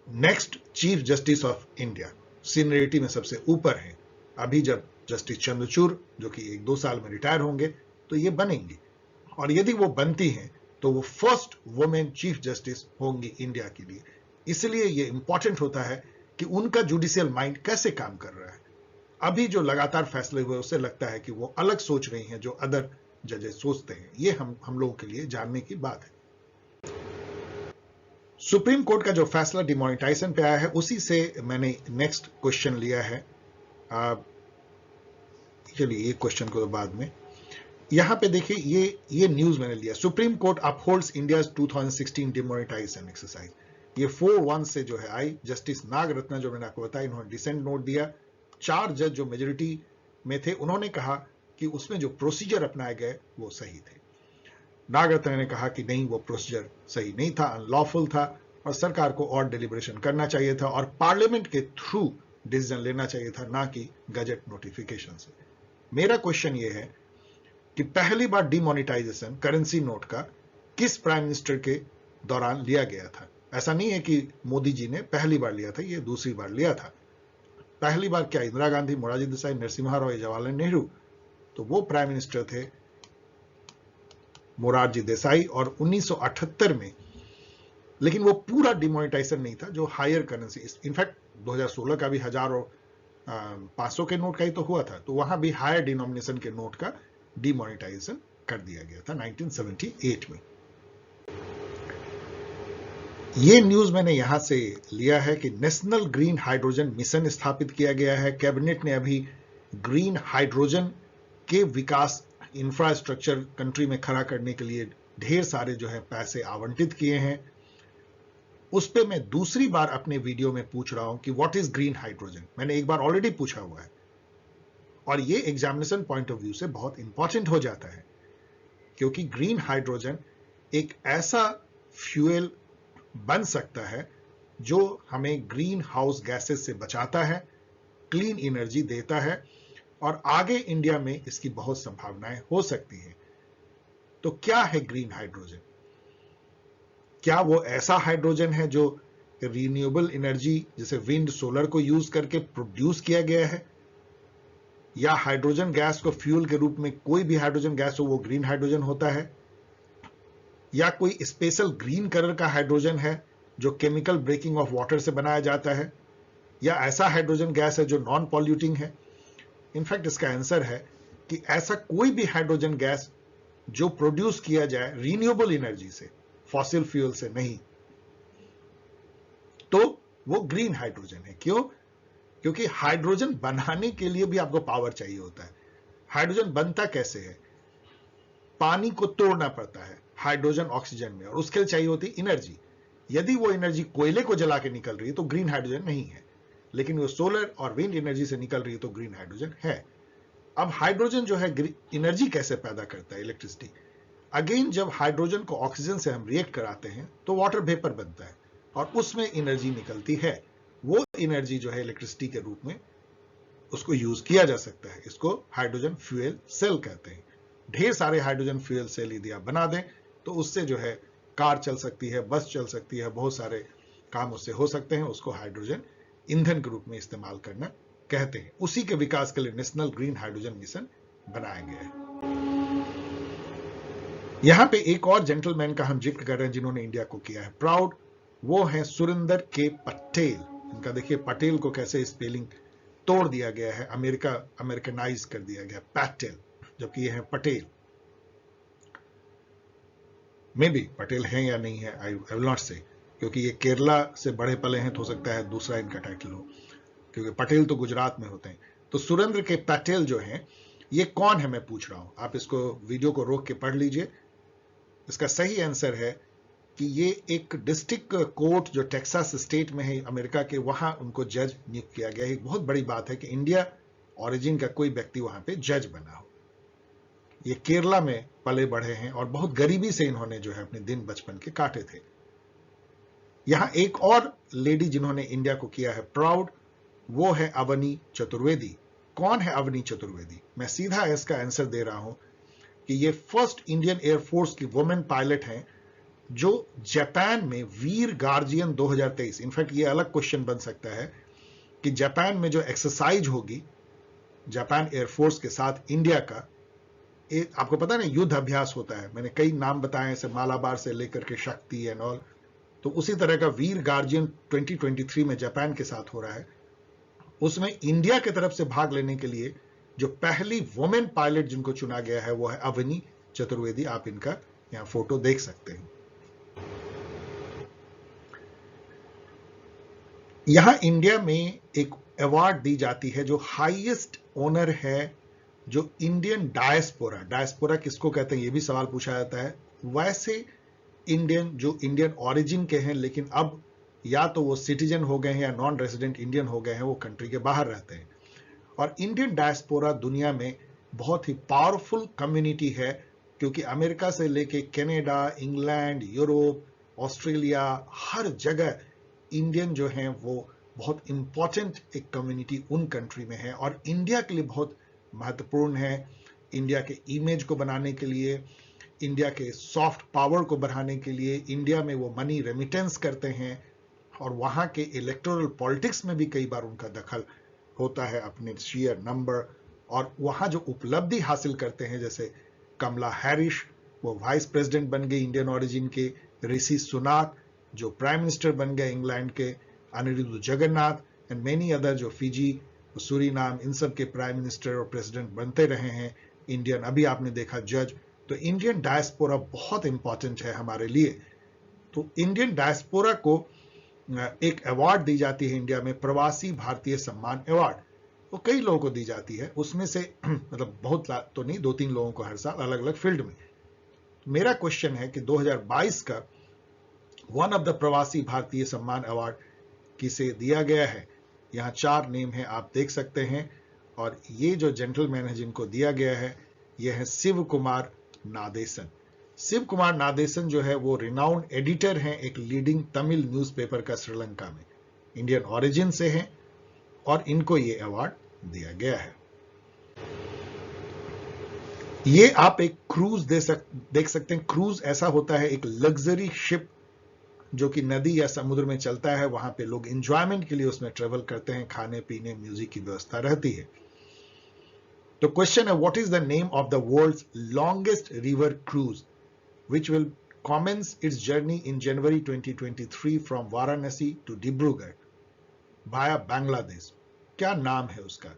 next chief justice of India, seniority में सबसे ऊपर हैं। अभी जब जस्टिस चंद्रचूड़ जो कि 1-2 साल में रिटायर होंगे तो ये बनेंगी, और यदि वो बनती हैं तो वो फर्स्ट वुमेन चीफ जस्टिस होंगी इंडिया के लिए। इसलिए ये इंपॉर्टेंट होता है कि उनका जुडिशियल माइंड कैसे काम कर रहा है। अभी जो लगातार फैसले हुए उससे लगता है कि वो अलग सोच रही हैं जो अदर जजेस सोचते हैं। ये हम लोगों के लिए जानने की बात है। सुप्रीम कोर्ट का जो फैसला डिमोनेटाइजेशन पे आया है उसी से मैंने नेक्स्ट क्वेश्चन लिया है। चलिए ये क्वेश्चन को तो बाद में, यहां पे देखिए ये न्यूज मैंने लिया। Supreme court upholds India's 2016 demonetisation exercise. ये 4-1 से जो है आई। जस्टिस नागरत्ना जो मैंने आपको बताया, इन्होंने डिसेंट नोट दिया। 4 जज जो मेजोरिटी में थे उन्होंने कहा कि उसमें जो प्रोसीजर अपनाए गए वो सही थे। नागरत्ना ने कहा कि नहीं, वो प्रोसीजर सही नहीं था, अनलॉफुल था, और सरकार को और डिलिब्रेशन करना चाहिए था और पार्लियामेंट के थ्रू डिसीजन लेना चाहिए था, ना कि गजट नोटिफिकेशन से। मेरा क्वेश्चन ये है कि पहली बार डिमोनेटाइजेशन करेंसी नोट का किस प्राइम मिनिस्टर के दौरान लिया गया था? ऐसा नहीं है कि मोदी जी ने पहली बार लिया था, ये दूसरी बार लिया था। पहली बार क्या इंदिरा गांधी, मोरारजी देसाई, नरसिम्हा राव, जवाहरलाल नेहरू? तो वो प्राइम मिनिस्टर थे मोरारजी देसाई, और 1978 में। लेकिन वो पूरा डिमोनेटाइजेशन नहीं था, जो हायर करेंसी, इनफैक्ट 2016 का भी 1000 और 500 के नोट का ही तो हुआ था, तो वहां भी हायर डिनोमिनेशन के नोट का डिमोनेटाइजेशन कर दिया गया था 1978 में। ये न्यूज मैंने यहां से लिया है कि नेशनल ग्रीन हाइड्रोजन मिशन स्थापित किया गया है। कैबिनेट ने अभी ग्रीन हाइड्रोजन के विकास इंफ्रास्ट्रक्चर कंट्री में खड़ा करने के लिए ढेर सारे जो है पैसे आवंटित किए हैं। उस पे मैं दूसरी बार अपने वीडियो में पूछ रहा हूं कि व्हाट इज ग्रीन हाइड्रोजन। मैंने एक बार ऑलरेडी पूछा हुआ है, और ये एग्जामिनेशन पॉइंट ऑफ व्यू से बहुत इंपॉर्टेंट हो जाता है, क्योंकि ग्रीन हाइड्रोजन एक ऐसा फ्यूल बन सकता है जो हमें ग्रीन हाउस गैसेस से बचाता है, क्लीन एनर्जी देता है, और आगे इंडिया में इसकी बहुत संभावनाएं हो सकती हैं। तो क्या है ग्रीन हाइड्रोजन? क्या वो ऐसा हाइड्रोजन है जो रिन्यूएबल एनर्जी जैसे विंड, सोलर को यूज करके प्रोड्यूस किया गया है, या हाइड्रोजन गैस को फ्यूल के रूप में कोई भी हाइड्रोजन गैस हो वो ग्रीन हाइड्रोजन होता है, या कोई स्पेशल ग्रीन कलर का हाइड्रोजन है जो केमिकल ब्रेकिंग ऑफ वाटर से बनाया जाता है, या ऐसा हाइड्रोजन गैस है जो नॉन पॉल्यूटिंग है? इनफैक्ट इसका आंसर है कि ऐसा कोई भी हाइड्रोजन गैस जो प्रोड्यूस किया जाए रिन्यूएबल एनर्जी से, फॉसिल फ्यूल से नहीं, तो वो ग्रीन हाइड्रोजन है। क्यों? क्योंकि हाइड्रोजन बनाने के लिए भी आपको पावर चाहिए होता है। हाइड्रोजन बनता कैसे है? पानी को तोड़ना पड़ता है हाइड्रोजन ऑक्सीजन में, और उसके लिए चाहिए होती एनर्जी। यदि वो एनर्जी कोयले को जला के निकल रही है तो ग्रीन हाइड्रोजन नहीं है, लेकिन वो सोलर और विंड एनर्जी से निकल रही है तो ग्रीन हाइड्रोजन है। अब हाइड्रोजन जो है एनर्जी कैसे पैदा करता है? इलेक्ट्रिसिटी। अगेन, जब हाइड्रोजन को ऑक्सीजन से हम रिएक्ट कराते हैं तो वाटर वेपर बनता है और उसमें एनर्जी निकलती है। वो एनर्जी जो है इलेक्ट्रिसिटी के रूप में उसको यूज किया जा सकता है। इसको हाइड्रोजन फ्यूल सेल कहते हैं। ढेर सारे हाइड्रोजन फ्यूल सेल यदि आप बना दें तो उससे जो है कार चल सकती है, बस चल सकती है, बहुत सारे काम उससे हो सकते हैं। उसको हाइड्रोजन ईंधन के रूप में इस्तेमाल करना कहते हैं। उसी के विकास के लिए नेशनल ग्रीन हाइड्रोजन मिशन बनाया गया है। यहां पे एक और जेंटलमैन का हम जिक्र कर रहे हैं जिन्होंने इंडिया को किया है प्राउड। वो है सुरेंद्र के पटेल। इनका देखिए पटेल को कैसे स्पेलिंग तोड़ दिया गया है, अमेरिकनाइज कर दिया गया पटेल, जबकि ये है पटेल। मे बी पटेल हैं या नहीं है, आई विल नॉट से, क्योंकि ये केरला से बड़े पले हैं तो हो सकता है दूसरा इनका टाइटल हो, क्योंकि पटेल तो गुजरात में होते हैं। तो सुरेंद्र के पटेल जो हैं ये कौन है मैं पूछ रहा हूं। आप इसको वीडियो को रोक के पढ़ लीजिए। इसका सही आंसर है कि ये एक डिस्ट्रिक्ट कोर्ट जो टेक्सास स्टेट में है अमेरिका के, वहां उनको जज नियुक्त किया गया है। एक बहुत बड़ी बात है कि इंडिया ओरिजिन का कोई व्यक्ति वहां पे जज बना हो। ये केरला में पले बढ़े हैं और बहुत गरीबी से इन्होंने जो है अपने दिन बचपन के काटे थे। यहां एक और लेडी जिन्होंने इंडिया को किया है प्राउड, वो है अवनी चतुर्वेदी। कौन है अवनी चतुर्वेदी? मैं सीधा इसका आंसर दे रहा हूं कि ये फर्स्ट इंडियन एयरफोर्स की वुमेन पायलट हैं जो जापान में वीर गार्जियन 2023, इनफैक्ट ये अलग क्वेश्चन बन सकता है कि जापान में जो एक्सरसाइज होगी जापान एयरफोर्स के साथ इंडिया का, आपको पता है ना युद्ध अभ्यास होता है, मैंने कई नाम बताए ऐसे मालाबार से लेकर के शक्ति एंड ऑल, तो उसी तरह का वीर गार्जियन 2023 में जापान के साथ हो रहा है। उसमें इंडिया की तरफ से भाग लेने के लिए जो पहली वुमेन पायलट जिनको चुना गया है वो है अवनी चतुर्वेदी। आप इनका यहां फोटो देख सकते हैं। यहां इंडिया में एक अवार्ड दी जाती है जो हाईएस्ट ऑनर है, जो इंडियन डायस्पोरा, डायस्पोरा किसको कहते हैं ये भी सवाल पूछा जाता है। वैसे इंडियन जो इंडियन ओरिजिन के हैं लेकिन अब या तो वो सिटीजन हो गए हैं या नॉन रेजिडेंट इंडियन हो गए हैं, वो कंट्री के बाहर रहते हैं। और इंडियन डायस्पोरा दुनिया में बहुत ही पावरफुल कम्युनिटी है, क्योंकि अमेरिका से लेके कनाडा, इंग्लैंड, यूरोप, ऑस्ट्रेलिया, हर जगह इंडियन जो हैं वो बहुत इंपॉर्टेंट एक कम्युनिटी उन कंट्री में है और इंडिया के लिए बहुत महत्वपूर्ण है। इंडिया के इमेज को बनाने के लिए, इंडिया के सॉफ्ट पावर को बढ़ाने के लिए, इंडिया में वो मनी रेमिटेंस करते हैं और वहां के इलेक्टोरल पॉलिटिक्स में भी कई बार उनका दखल होता है अपने शेयर नंबर, और वहां जो उपलब्धि हासिल करते हैं, जैसे कमला हैरिस वो वाइस प्रेसिडेंट बन गए इंडियन ओरिजिन के, ऋषि सुनाक जो प्राइम मिनिस्टर बन गए इंग्लैंड के, Anerood Jugnauth and many other जो फिजी, सूरीनाम, इन सब के प्राइम मिनिस्टर और प्रेसिडेंट बनते रहे हैं इंडियन। अभी आपने देखा जज। तो इंडियन डायस्पोरा बहुत इंपॉर्टेंट है हमारे लिए। तो इंडियन डायस्पोरा को एक अवार्ड दी जाती है इंडिया में, प्रवासी भारतीय सम्मान अवार्ड। वो कई लोगों को दी जाती है, उसमें से मतलब बहुत तो नहीं, 2-3 लोगों को हर साल अलग अलग फील्ड में। मेरा क्वेश्चन है कि 2022 का वन ऑफ द प्रवासी भारतीय सम्मान अवार्ड किसे दिया गया है। यहाँ 4 नेम है, आप देख सकते हैं। और ये जो जेंटलमैन है जिनको दिया गया है ये है शिव कुमार नादेसन। शिव कुमार नादेसन जो है वो रिनाउंड एडिटर हैं एक लीडिंग तमिल न्यूज़पेपर का श्रीलंका में, इंडियन ओरिजिन से हैं और इनको ये अवार्ड दिया गया है। ये आप एक क्रूज देख सकते हैं। क्रूज ऐसा होता है एक लग्जरी शिप जो कि नदी या समुद्र में चलता है, वहां पे लोग एंजॉयमेंट के लिए उसमें ट्रेवल करते हैं, खाने पीने म्यूजिक की व्यवस्था रहती है। तो क्वेश्चन है what is the name of the world's longest river cruise which will commence its journey in January 2023 from Varanasi to Dibrugarh via Bangladesh। क्या नाम है उसका?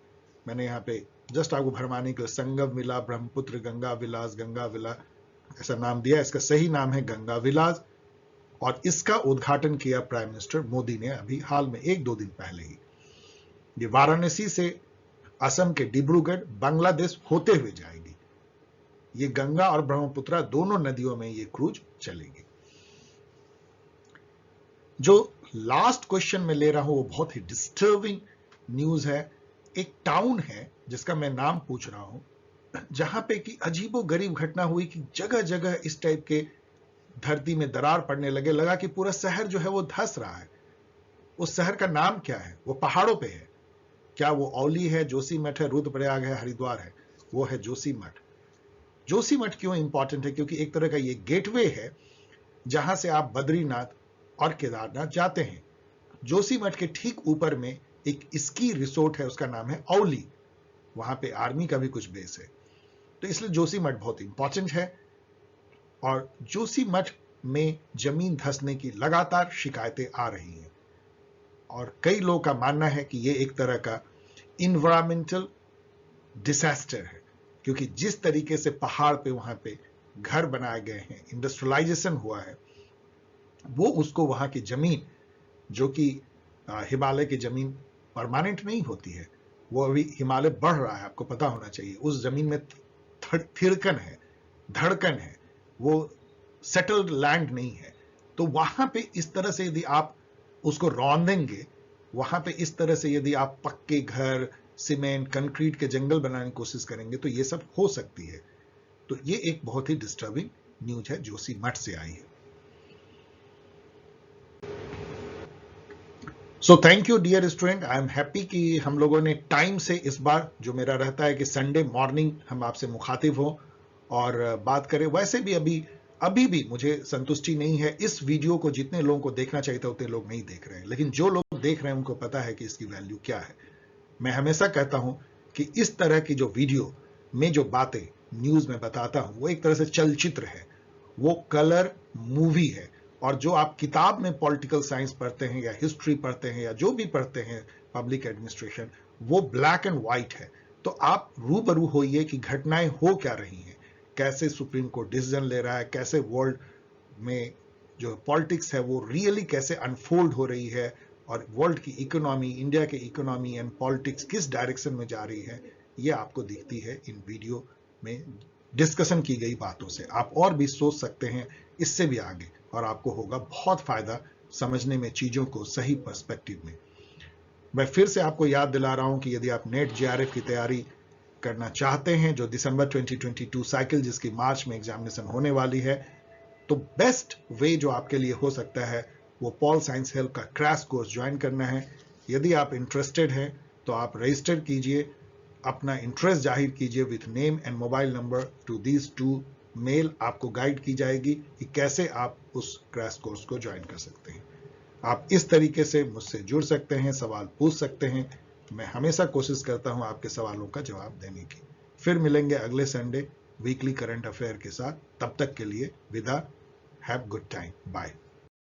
मैंने यहाँ पे जस्ट आपको भरमाने के लिए संगम विला, ब्रह्मपुत्र गंगा विलास, गंगा विला ऐसा नाम दिया। इसका सही नाम है गंगा विलास और इसका उद्घाटन किया प्राइम मिनिस्टर मोदी ने अभी हाल में 1-2 दिन पहले ही। ये वाराणसी से असम के डिब्रूगढ़ बांग्लादेश होते हुए जाएगी। ये गंगा और ब्रह्मपुत्रा दोनों नदियों में ये क्रूज चलेगी। जो लास्ट क्वेश्चन में ले रहा हूं वो बहुत ही डिस्टर्बिंग न्यूज है। एक टाउन है जिसका मैं नाम पूछ रहा हूं, जहां पे कि अजीबोगरीब घटना हुई कि जगह जगह इस टाइप के धरती में दरार पड़ने लगा कि पूरा शहर जो है वो धंस रहा है। उस शहर का नाम क्या है? वो पहाड़ों पे है। क्या वो औली है, जोशीमठ है, रुद्रप्रयाग है, हरिद्वार है? वो है जोशीमठ। जोशीमठ क्यों इंपॉर्टेंट है? क्योंकि एक तरह का ये गेटवे है जहां से आप बद्रीनाथ और केदारनाथ जाते हैं। जोशीमठ के ठीक ऊपर में एक स्की रिसोर्ट है, उसका नाम है औली। वहां पे आर्मी का भी कुछ बेस है, तो इसलिए जोशीमठ बहुत इंपॉर्टेंट है। और जोशीमठ में जमीन धंसने की लगातार शिकायतें आ रही हैं और कई लोगों का मानना है कि यह एक तरह का इन्वायरमेंटल डिजास्टर है, क्योंकि जिस तरीके से पहाड़ पे वहां पे घर बनाए गए हैं, इंडस्ट्रियलाइजेशन हुआ है, वो उसको वहां की जमीन जो कि हिमालय की जमीन परमानेंट नहीं होती है, वो अभी हिमालय बढ़ रहा है, आपको पता होना चाहिए। उस जमीन में थिरकन है, धड़कन है, वो सेटल्ड लैंड नहीं है। तो वहां पे इस तरह से यदि आप उसको रौंदेंगे, वहां पे इस तरह से यदि आप पक्के घर, सीमेंट, कंक्रीट के जंगल बनाने की कोशिश करेंगे तो ये सब हो सकती है। तो ये एक बहुत ही डिस्टर्बिंग न्यूज है जोशीमठ से आई है। So thank you dear student, I am happy कि हम लोगों ने टाइम से इस बार, जो मेरा रहता है कि संडे मॉर्निंग हम आपसे मुखातिब हो और बात करें, वैसे भी अभी भी मुझे संतुष्टि नहीं है। इस वीडियो को जितने लोगों को देखना चाहिए था उतने लोग नहीं देख रहे हैं, लेकिन जो लोग देख रहे हैं उनको पता है कि इसकी वैल्यू क्या है। मैं हमेशा कहता हूं कि इस तरह की जो वीडियो में जो बातें न्यूज में बताता हूं वो एक तरह से चलचित्र है, वो कलर मूवी है। और जो आप किताब में पॉलिटिकल साइंस पढ़ते हैं या हिस्ट्री पढ़ते हैं या जो भी पढ़ते हैं पब्लिक एडमिनिस्ट्रेशन, वो ब्लैक एंड व्हाइट है। तो आप रूबरू होइए कि घटनाएं हो क्या रही हैं, कैसे सुप्रीम कोर्ट डिसीजन ले रहा है, कैसे वर्ल्ड में जो पॉलिटिक्स है वो रियली कैसे अनफोल्ड हो रही है, और वर्ल्ड की इकोनॉमी, इंडिया के इकोनॉमी एंड पॉलिटिक्स किस डायरेक्शन में जा रही है, ये आपको दिखती है इन वीडियो में डिस्कशन की गई बातों से। आप और भी सोच सकते हैं इससे भी आगे, और आपको होगा बहुत फायदा समझने में चीजों को सही पर्सपेक्टिव में। मैं फिर से आपको याद दिला रहा हूं कि यदि आप नेट जेआरएफ की तैयारी करना चाहते हैं, जो दिसंबर 2022 साइकिल जिसकी मार्च में एग्जामिनेशन होने वाली है, तो बेस्ट वे जो आपके लिए हो सकता है वो पॉल साइंस हेल्प का क्रैश कोर्स ज्वाइन करना है। यदि आप इंटरेस्टेड हैं तो आप रजिस्टर कीजिए, अपना इंटरेस्ट जाहिर कीजिए with name and mobile number to these 2 mail. आपको गाइड की जाएगी कि कैसे आप उस क्रैश कोर्स को ज्वाइन कर सकते हैं। आप इस तरीके से मुझसे जुड़ सकते हैं, सवाल पूछ सकते हैं। मैं हमेशा कोशिश करता हूं आपके सवालों का जवाब देने की। फिर मिलेंगे अगले संडे वीकली करंट अफेयर के साथ। तब तक के लिए विदा। Have good time. बाय।